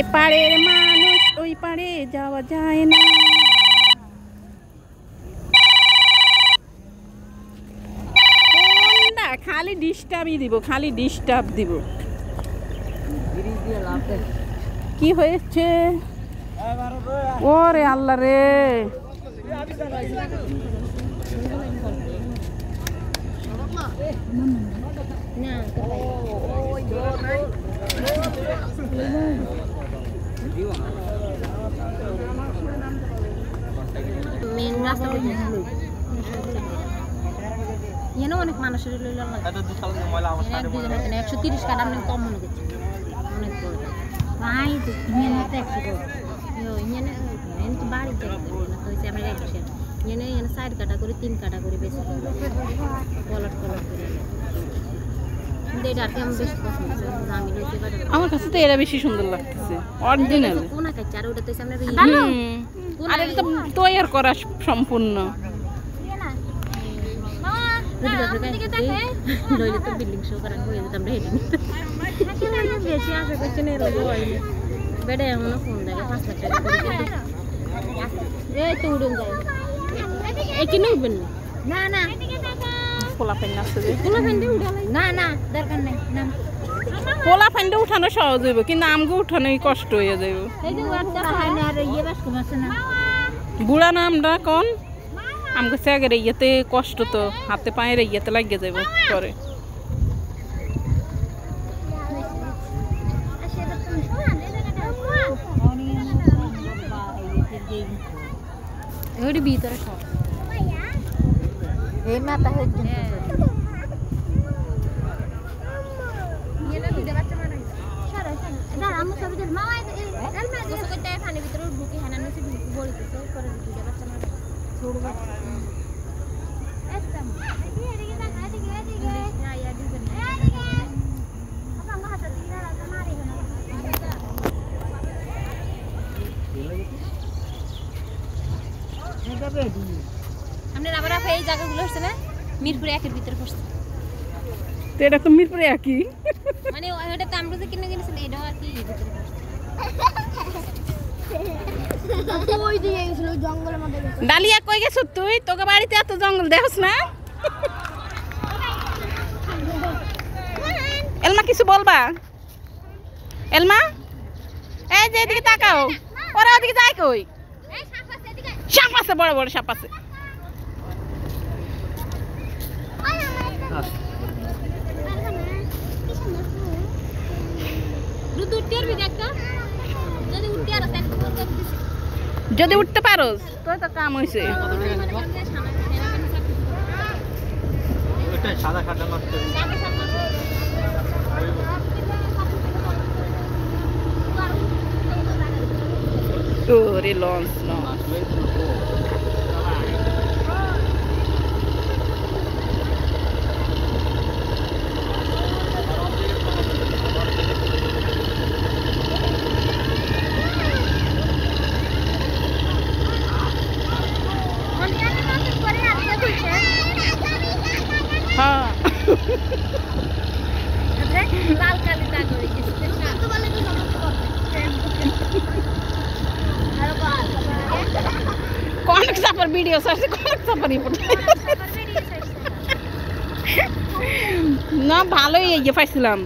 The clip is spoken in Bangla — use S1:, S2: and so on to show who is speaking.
S1: এপারের মানুষ ওই পারে যাওয়া যায় না। খালি ডিস্টার্বই দিব, খালি ডিস্টার্ব দিব। কি হয়েছে ওরে আল্লাহ রে,
S2: অনেক মানুষের 130 কাটা আমি কম মনে করছি, অনেক বড় ভাই তো তো বাড়িতে আমরা এখানে 4 কাটা করে 3 কাটা করে বেশি কলট কলট করে।
S1: আমার কাছে তো এরা বেশি সুন্দর লাগতেছে, অরিজিনাল।
S2: কোনা কাছে আর ওটা তো আমরা
S1: আর এটা তো তৈরি করা সম্পূর্ণ।
S2: নইলে তো বিল্ডিং শো করা হয়ে যেত, আমরা হেঁটে নিতাম। বেশি আশা করছি না, বেড়ে এমনও ফোন দেয় 5 লাখ টাকা এই তো উড়ুন যায়। এই কিনে উঠবেন না? না
S1: পোলা ফ্যান আছে যে,
S2: পোলা ফ্যানটা উঠালে না দরকার নাই। না
S1: পোলা ফ্যানটা উঠানো সহজ হইব, কিন্তু আমগো উঠানোই কষ্ট হয়ে যাইব।
S2: এই যে ওয়াটটা হয় না, আর ইয়ে বাস কমাছে না
S1: বুড়া না আমরা কোন আমগো সাগের ইয়েতে কষ্ট, তো হাতে পায়ের ইয়েতে লাগিয়ে যাইব পরে।
S2: ওই ভিতরে সব এই মাথা হচ্ছে এটা দুইটা বাচ্চা মারা গেছে। সারা দাঁড়া আমি সব দিন মামা এর মা যে কইতে পানি ভিতরে ঢুকে হানা নিচে বলতেছে করে দুইটা বাচ্চা মারা গেছে, ছোট বাচ্চা। একদম এদিকে দেখা এদিকে না ইয়া দিবেন না আপা আমার হাতে দিলা রাখা মারি না এটা বেডি। আপনার আবার এই জায়গাগুলো হচ্ছে না মিরপুর 1 এর ভিতরে পড়ছে।
S1: তো এটা তো মিরপুর 1ই,
S2: মানে ওটা তো আমরা যে কিনে কিনেছেন এটা আর কি ভিতরে পড়ছে। ওই দিয়ে গেছিল জঙ্গলের মধ্যে।
S1: ডালিয়া কই গেছ তুই? তোকে বাড়িতে এত জঙ্গল দেখছ না? এলমা কিছু বলবা? এলমা এই যে এদিকে তাকাও, ওরা ওদিকে যায় কই? সাপ আছে, বড় বড় সাপ আছে। যদি উঠতে পারোস তো তো কাম হইছে। ওরে লঞ্চ হ্যাঁ
S2: লাল কালি দাগ হয়ে গেছে।
S1: কনক সাপার ভিডিও সারছে, কনক সাপারই না ভালোই ইয়ে পাইছিলাম।